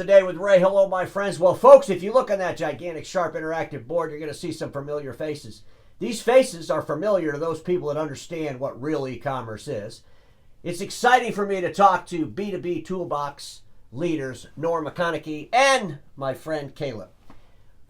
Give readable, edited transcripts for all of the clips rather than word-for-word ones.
Today with Ray. Hello, my friends. Well, folks, if you look on that gigantic, sharp, interactive board, you're going to see some familiar faces. These faces are familiar to those people that understand what real e-commerce is. It's exciting for me to talk to B2B Toolbox leaders, Norm McConkey and my friend Caleb.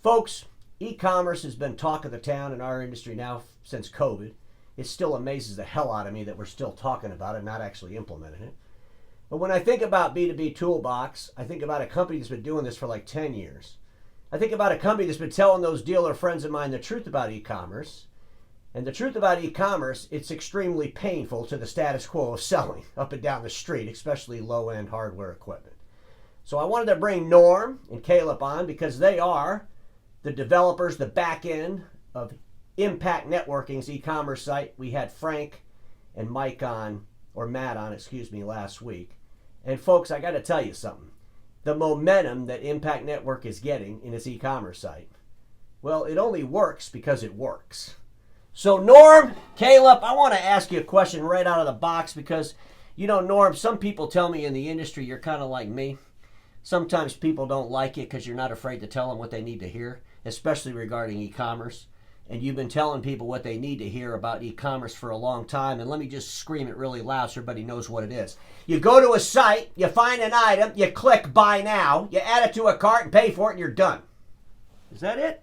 Folks, e-commerce has been talk of the town in our industry now since COVID. It still amazes the hell out of me that we're still talking about it, not actually implementing it. But when I think about B2B Toolbox, I think about a company that's been doing this for like 10 years. I think about a company that's been telling those dealer friends of mine the truth about e-commerce. And the truth about e-commerce, it's extremely painful to the status quo of selling up and down the street, especially low-end hardware equipment. So I wanted to bring Norm and Caleb on because they are the developers, the back end of Impact Networking's e-commerce site. We had Frank and Mike on, or Matt on, last week. And folks, I got to tell you something. The momentum that Impact Network is getting in its e-commerce site, well, it only works because it works. So Norm, Caleb, I want to ask you a question right out of the box because, you know, Norm, some people tell me in the industry you're kind of like me. Sometimes people don't like it because you're not afraid to tell them what they need to hear, especially regarding e-commerce. And you've been telling people what they need to hear about e-commerce for a long time. And let me just scream it really loud so everybody knows what it is. You go to a site, you find an item, you click buy now, you add it to a cart and pay for it and you're done. Is that it?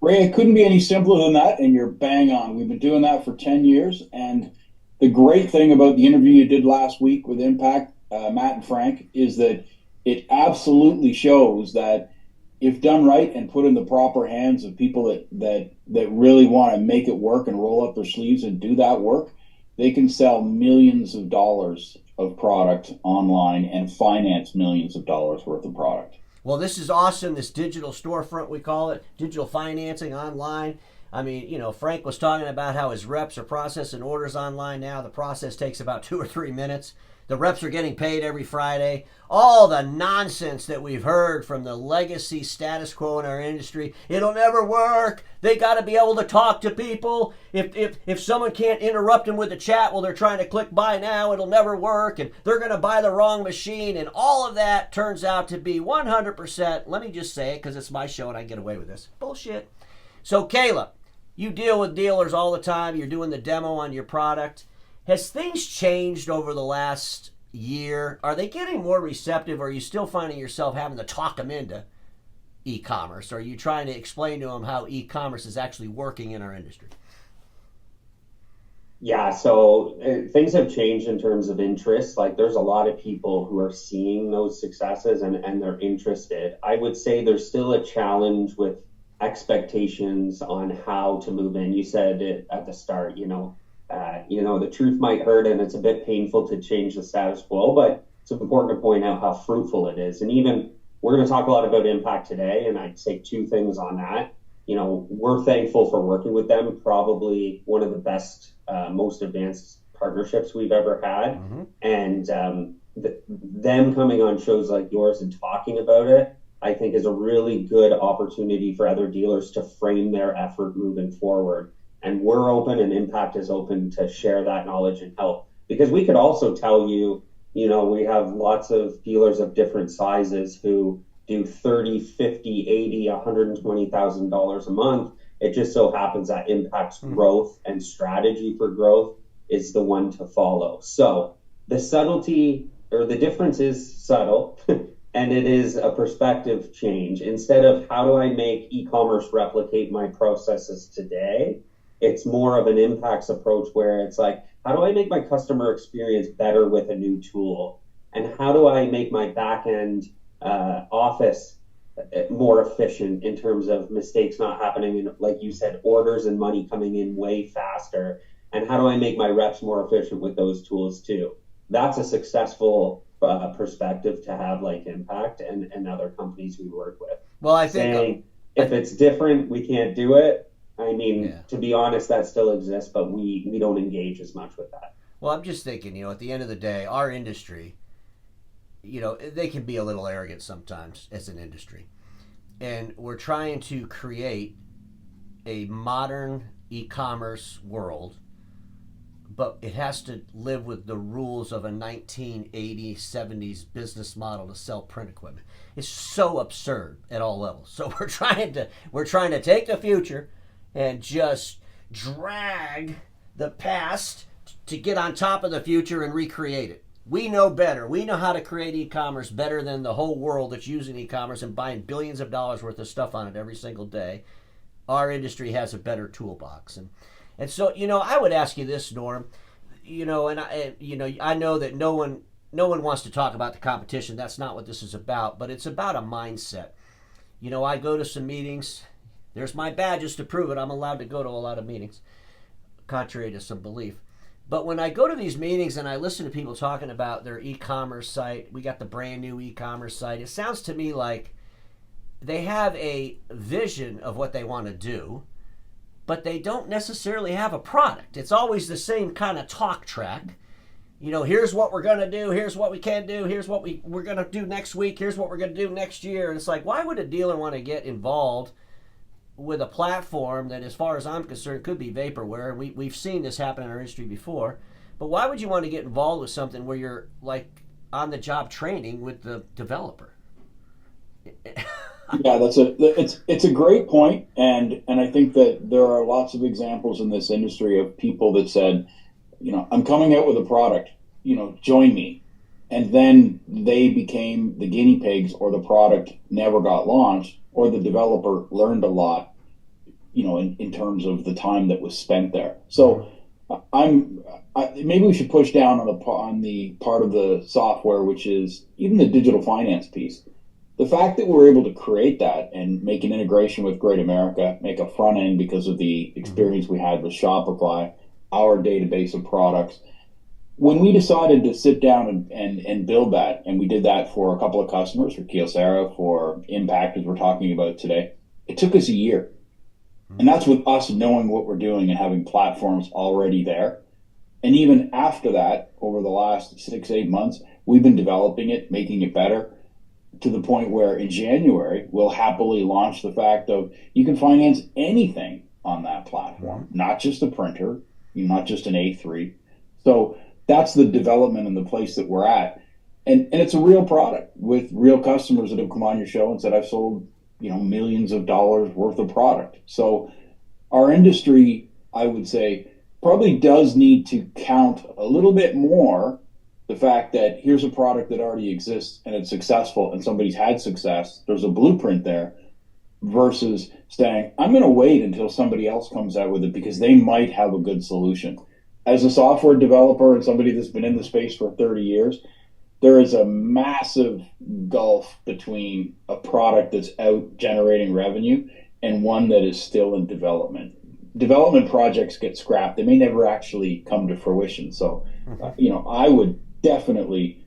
Ray, it couldn't be any simpler than that, and you're bang on. We've been doing that for 10 years. And the great thing about the interview you did last week with Impact, Matt and Frank, is that it absolutely shows that if done right and put in the proper hands of people that really want to make it work and roll up their sleeves and do that work, they can sell millions of dollars of product online and finance millions of dollars worth of product. Well, this is awesome, this digital storefront, we call it, digital financing online. I mean, you know, Frank was talking about how his reps are processing orders online now. The process takes about 2 or 3 minutes. The reps are getting paid every Friday. All the nonsense that we've heard from the legacy status quo in our industry. It'll never work. They got to be able to talk to people. If someone can't interrupt them with the chat while they're trying to click buy now, it'll never work. And they're going to buy the wrong machine. And all of that turns out to be 100%, let me just say it because it's my show and I get away with this, bullshit. So Caleb, you deal with dealers all the time. You're doing the demo on your product. Has things changed over the last year? Are they getting more receptive, or are you still finding yourself having to talk them into e-commerce? Or are you trying to explain to them how e-commerce is actually working in our industry? Yeah, so things have changed in terms of interest. Like there's a lot of people who are seeing those successes and they're interested. I would say there's still a challenge with expectations on how to move in. You said it at the start, the truth might hurt and it's a bit painful to change the status quo, but it's important to point out how fruitful it is. And even we're going to talk a lot about impact today, and I'd say 2 things on that. You know, we're thankful for working with them, probably one of the best, most advanced partnerships we've ever had. Mm-hmm. And them coming on shows like yours and talking about it, I think is a really good opportunity for other dealers to frame their effort moving forward. And we're open, and Impact is open to share that knowledge and help. Because we could also tell you, we have lots of dealers of different sizes who do $30,000, $50,000, $80,000, $120,000 a month. It just so happens that Impact's growth and strategy for growth is the one to follow. So the subtlety, or the difference is subtle, and it is a perspective change. Instead of how do I make e-commerce replicate my processes today, it's more of an Impacts approach where it's like, how do I make my customer experience better with a new tool? And how do I make my back-end office more efficient in terms of mistakes not happening, and like you said, orders and money coming in way faster? And how do I make my reps more efficient with those tools too? That's a successful perspective to have, like Impact and other companies we work with. Well, I think saying, if it's different, we can't do it. I mean, To be honest, that still exists, but we don't engage as much with that. Well, I'm just thinking, at the end of the day, our industry, they can be a little arrogant sometimes as an industry. And we're trying to create a modern e-commerce world but it has to live with the rules of a 1980s, 70s business model to sell print equipment. It's so absurd at all levels. So we're trying to take the future and just drag the past to get on top of the future and recreate it. We know better. We know how to create e-commerce better than the whole world that's using e-commerce and buying billions of dollars worth of stuff on it every single day. Our industry has a better toolbox. And so, I would ask you this, Norm, I know that no one wants to talk about the competition. That's not what this is about, but it's about a mindset. I go to some meetings. There's my badges to prove it. I'm allowed to go to a lot of meetings, contrary to some belief. But when I go to these meetings and I listen to people talking about their e-commerce site, we got the brand new e-commerce site, it sounds to me like they have a vision of what they want to do, but they don't necessarily have a product. It's always the same kind of talk track. Here's what we're going to do, here's what we can do, here's what we're going to do next week, here's what we're going to do next year. And it's like, why would a dealer want to get involved with a platform that, as far as I'm concerned, could be vaporware? We've seen this happen in our industry before. But why would you want to get involved with something where you're like on the job training with the developer? Yeah, it's a great point, and I think that there are lots of examples in this industry of people that said, I'm coming out with a product, join me. And then they became the guinea pigs, or the product never got launched, or the developer learned a lot, in terms of the time that was spent there. So maybe we should push down on the part of the software, which is even the digital finance piece. The fact that we're able to create that and make an integration with Great America, make a front end because of the experience we had with Shopify, our database of products. When we decided to sit down and build that, and we did that for a couple of customers, for Kyocera, for Impact, as we're talking about today, it took us a year. And that's with us knowing what we're doing and having platforms already there. And even after that, over the last 6-8 months, we've been developing it, making it better, to the point where in January, we'll happily launch the fact of you can finance anything on that platform, not just a printer, not just an A3. So that's the development and the place that we're at. And it's a real product with real customers that have come on your show and said, I've sold, millions of dollars worth of product. So our industry, I would say, probably does need to count a little bit more the fact that here's a product that already exists and it's successful and somebody's had success. There's a blueprint there, versus saying, I'm going to wait until somebody else comes out with it because they might have a good solution. As a software developer and somebody that's been in the space for 30 years, there is a massive gulf between a product that's out generating revenue and one that is still in development. Development projects get scrapped. They may never actually come to fruition. So, I would definitely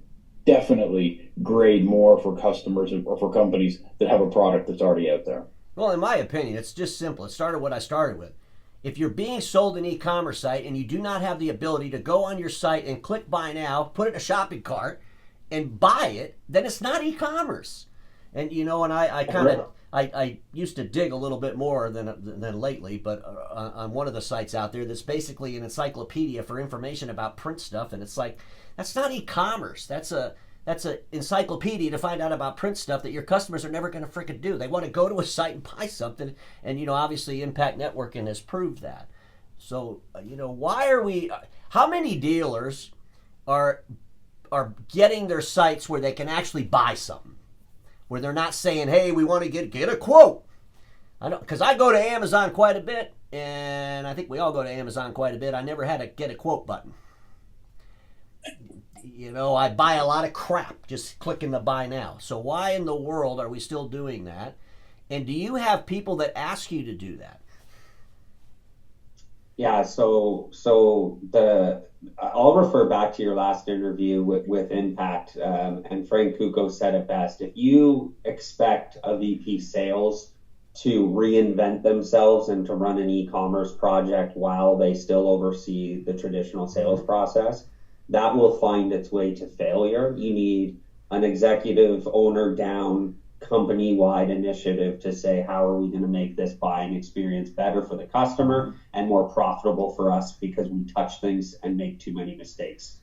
grade more for customers or for companies that have a product that's already out there. Well, in my opinion, it's just simple. It started what I started with. If you're being sold an e-commerce site and you do not have the ability to go on your site and click buy now, put it in a shopping cart, and buy it, then it's not e-commerce. And I used to dig a little bit more than lately, but on one of the sites out there that's basically an encyclopedia for information about print stuff, and it's like, that's not e-commerce. That's a encyclopedia to find out about print stuff that your customers are never going to frickin' do. They want to go to a site and buy something, and obviously Impact Networking has proved that. So how many dealers are getting their sites where they can actually buy something, where they're not saying, hey, we want to get a quote? I know, because I go to Amazon quite a bit, and I think we all go to Amazon quite a bit. I never had a get a quote button. I buy a lot of crap just clicking the buy now. So why in the world are we still doing that? And do you have people that ask you to do that? Yeah, so I'll refer back to your last interview with Impact, and Frank Kuko said it best. If you expect a VP sales to reinvent themselves and to run an e-commerce project while they still oversee the traditional sales process, that will find its way to failure. You need an executive owner down company-wide initiative to say, how are we going to make this buying experience better for the customer and more profitable for us because we touch things and make too many mistakes.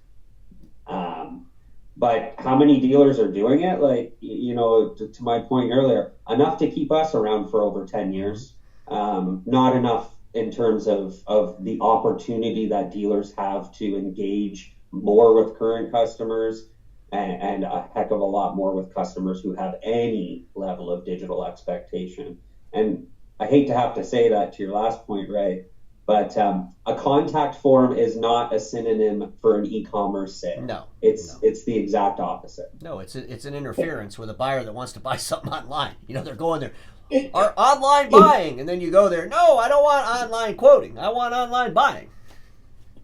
But how many dealers are doing it? Like, to my point earlier, enough to keep us around for over 10 years. Not enough in terms of the opportunity that dealers have to engage more with current customers and a heck of a lot more with customers who have any level of digital expectation. And I hate to have to say that to your last point, Ray, but a contact form is not a synonym for an e-commerce sale. No, it's the exact opposite. No, it's an interference with a buyer that wants to buy something online. They're going there, our online buying, and then you go there. No, I don't want online quoting. I want online buying.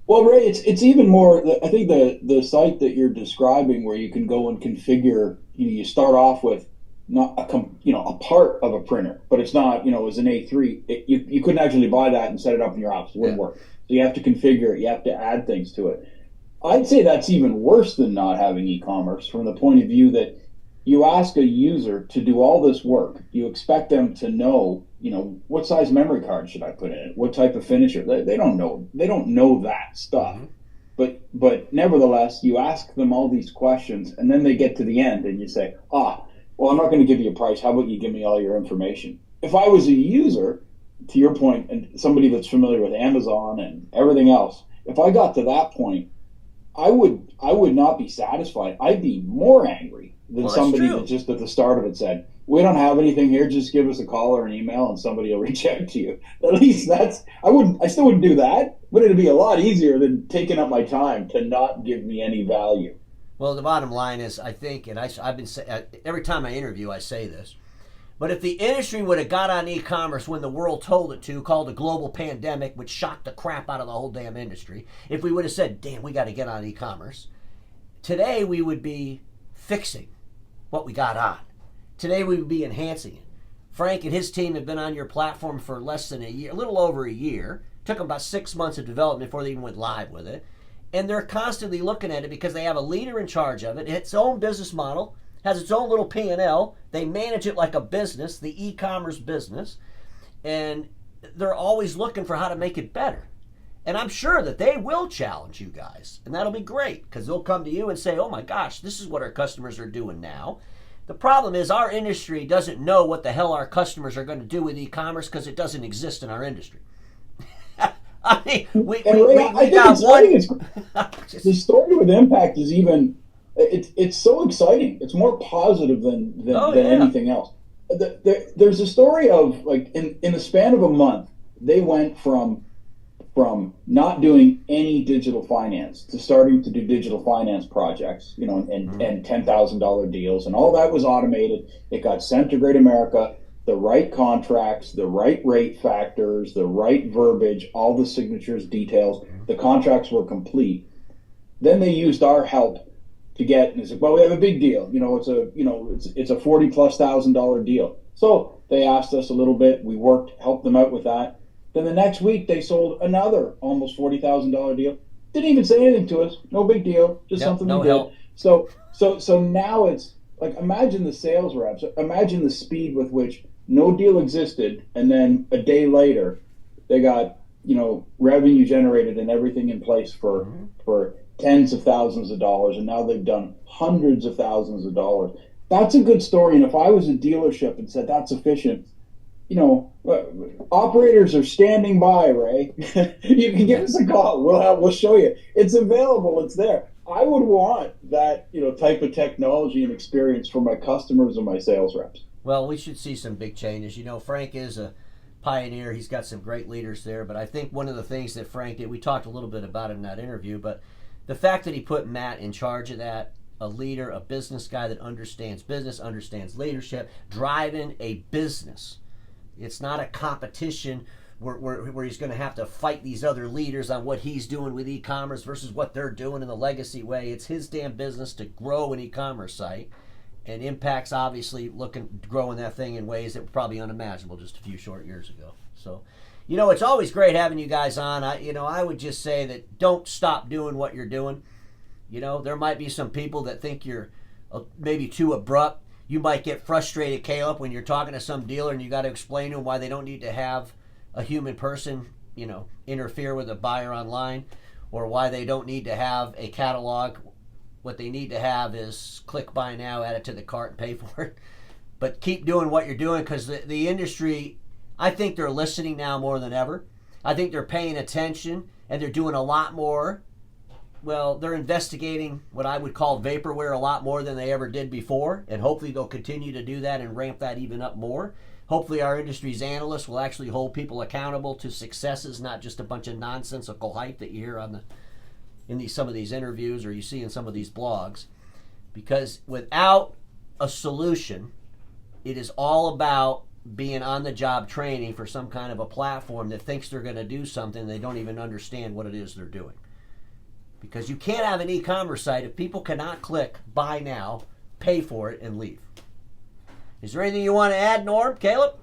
Well, Ray, it's even more. I think the site that you're describing, where you can go and configure. You start off with not a part of a printer, but it's not as an A3. You couldn't actually buy that and set it up in your house. It wouldn't work. So you have to configure it. You have to add things to it. I'd say that's even worse than not having e-commerce from the point of view that you ask a user to do all this work. You expect them to know, what size memory card should I put in it? What type of finisher? They don't know. They don't know that stuff. Mm-hmm. But nevertheless, you ask them all these questions, and then they get to the end, and you say, well, I'm not going to give you a price. How about you give me all your information? If I was a user, to your point, and somebody that's familiar with Amazon and everything else, if I got to that point, I would not be satisfied. I'd be more angry than somebody that just at the start of it said, we don't have anything here, just give us a call or an email and somebody will reach out to you. At least I still wouldn't do that, but it'd be a lot easier than taking up my time to not give me any value. Well, the bottom line is, I think, and I've been saying, every time I interview, I say this, but if the industry would have got on e-commerce when the world told it to, called a global pandemic, which shocked the crap out of the whole damn industry, if we would have said, damn, we got to get on e-commerce, today we would be fixing what we got on. Today we would be enhancing it. Frank and his team have been on your platform for less than a year, a little over a year. Took them about 6 months of development before they even went live with it. And they're constantly looking at it because they have a leader in charge of it. It's its own business model, has its own little P&L. They manage it like a business, the e-commerce business. And they're always looking for how to make it better. And I'm sure that they will challenge you guys. And that'll be great because they'll come to you and say, oh my gosh, this is what our customers are doing now. The problem is our industry doesn't know what the hell our customers are going to do with e-commerce because it doesn't exist in our industry. I mean, we got one. The story with Impact is even, it's so exciting. It's more positive than anything else. There's a story of, like, in the span of a month, they went from not doing any digital finance to starting to do digital finance projects, and $10,000 deals, and all that was automated. It got sent to Great America, the right contracts, the right rate factors, the right verbiage, all the signatures, details. The contracts were complete. Then they used our help to get, and they said, well, we have a big deal. It's a $40,000+ deal. So they asked us a little bit. We helped them out with that. Then the next week, they sold another almost $40,000 deal. Didn't even say anything to us. No big deal. Just something we did. So now it's like, imagine the sales reps. Imagine the speed with which no deal existed, and then a day later, they got revenue generated and everything in place for tens of thousands of dollars, and now they've done hundreds of thousands of dollars. That's a good story. And if I was a dealership and said that's efficient, operators are standing by, Ray. You can give us a call. We'll show you. It's available. It's there. I would want that, type of technology and experience for my customers and my sales reps. Well, we should see some big changes. Frank is a pioneer. He's got some great leaders there. But I think one of the things that Frank did, we talked a little bit about it in that interview, but the fact that he put Matt in charge of that, a leader, a business guy that understands business, understands leadership, driving a business. It's not a competition where he's going to have to fight these other leaders on what he's doing with e-commerce versus what they're doing in the legacy way. It's his damn business to grow an e-commerce site, and Impact's obviously growing that thing in ways that were probably unimaginable just a few short years ago. So, it's always great having you guys on. I would just say that don't stop doing what you're doing. There might be some people that think you're maybe too abrupt. You might get frustrated, Caleb, when you're talking to some dealer and you got to explain to them why they don't need to have a human person, interfere with a buyer online, or why they don't need to have a catalog. What they need to have is click buy now, add it to the cart, and pay for it. But keep doing what you're doing, because the industry, I think they're listening now more than ever. I think they're paying attention, and they're doing a lot more. Well, they're investigating what I would call vaporware a lot more than they ever did before, and hopefully they'll continue to do that and ramp that even up more. Hopefully our industry's analysts will actually hold people accountable to successes, not just a bunch of nonsensical hype that you hear in some of these interviews or you see in some of these blogs. Because without a solution, it is all about being on-the-job training for some kind of a platform that thinks they're going to do something they don't even understand what it is they're doing. Because you can't have an e-commerce site if people cannot click buy now, pay for it, and leave. Is there anything you want to add, Norm, Caleb?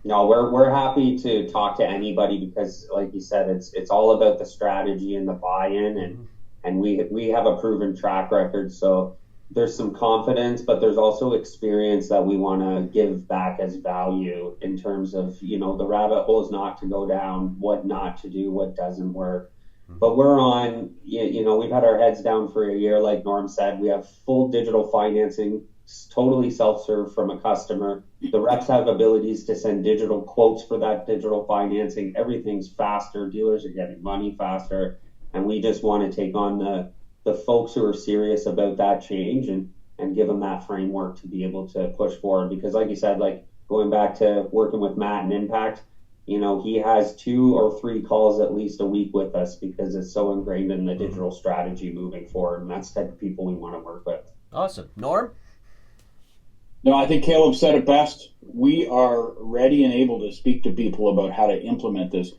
No, we're happy to talk to anybody, because, like you said, it's all about the strategy and the buy-in, and we have a proven track record. So there's some confidence, but there's also experience that we want to give back as value in terms of, the rabbit holes not to go down, what not to do, what doesn't work. But we're on, we've had our heads down for a year. Like Norm said, we have full digital financing, totally self-serve from a customer. The reps have abilities to send digital quotes for that digital financing. Everything's faster. Dealers are getting money faster. And we just want to take on the folks who are serious about that change and give them that framework to be able to push forward. Because like you said, like going back to working with Matt and Impact, he has 2 or 3 calls at least a week with us because it's so ingrained in the digital strategy moving forward. And that's the type of people we want to work with. Awesome. Norm? No, I think Caleb said it best. We are ready and able to speak to people about how to implement this.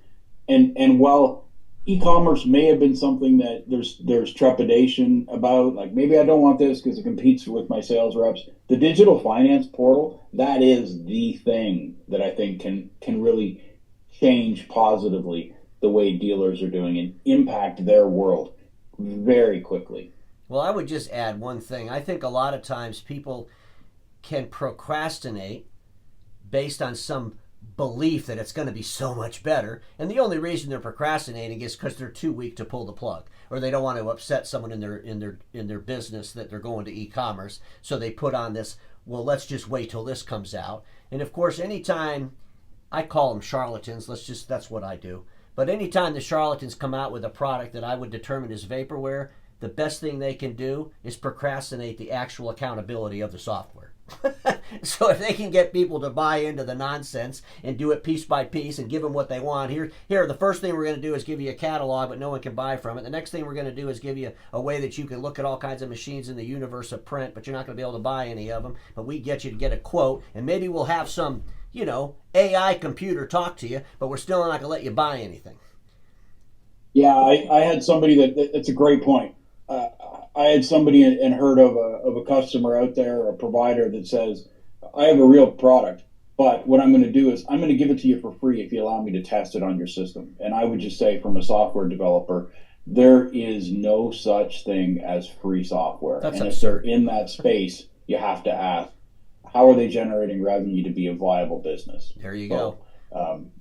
And while e-commerce may have been something that there's trepidation about, like maybe I don't want this because it competes with my sales reps, the digital finance portal, that is the thing that I think can really change positively the way dealers are doing and impact their world very quickly. Well, I would just add one thing. I think a lot of times people can procrastinate based on some belief that it's going to be so much better, and the only reason they're procrastinating is because they're too weak to pull the plug, or they don't want to upset someone in their business that they're going to e-commerce, so they put on this, well, let's just wait till this comes out. And of course, anytime, I call them charlatans, that's what I do, but anytime the charlatans come out with a product that I would determine is vaporware, the best thing they can do is procrastinate the actual accountability of the software. So if they can get people to buy into the nonsense and do it piece by piece and give them what they want, here, the first thing we're going to do is give you a catalog, but no one can buy from it. The next thing we're going to do is give you a way that you can look at all kinds of machines in the universe of print, but you're not going to be able to buy any of them. But we get you to get a quote, and maybe we'll have some, AI computer talk to you, but we're still not going to let you buy anything. Yeah, I had somebody that's a great point. I had somebody and heard of a customer out there, a provider that says, I have a real product, but what I'm going to do is I'm going to give it to you for free if you allow me to test it on your system. And I would just say, from a software developer, there is no such thing as free software. That's and absurd. If they're in that space, you have to ask, how are they generating revenue to be a viable business? There you go.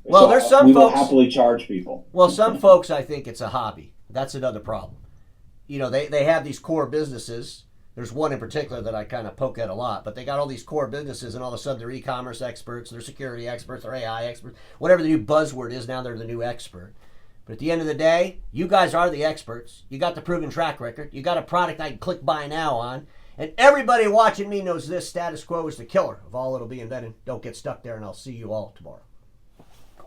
Well, there's some we folks will happily charge people. Well, some folks, I think it's a hobby. That's another problem. They have these core businesses. There's one in particular that I kind of poke at a lot, but they got all these core businesses, and all of a sudden they're e-commerce experts, they're security experts, they're AI experts, whatever the new buzzword is, now they're the new expert. But at the end of the day, you guys are the experts. You got the proven track record. You got a product I can click buy now on, and everybody watching me knows this status quo is the killer of all it'll be invented. Don't get stuck there, and I'll see you all tomorrow.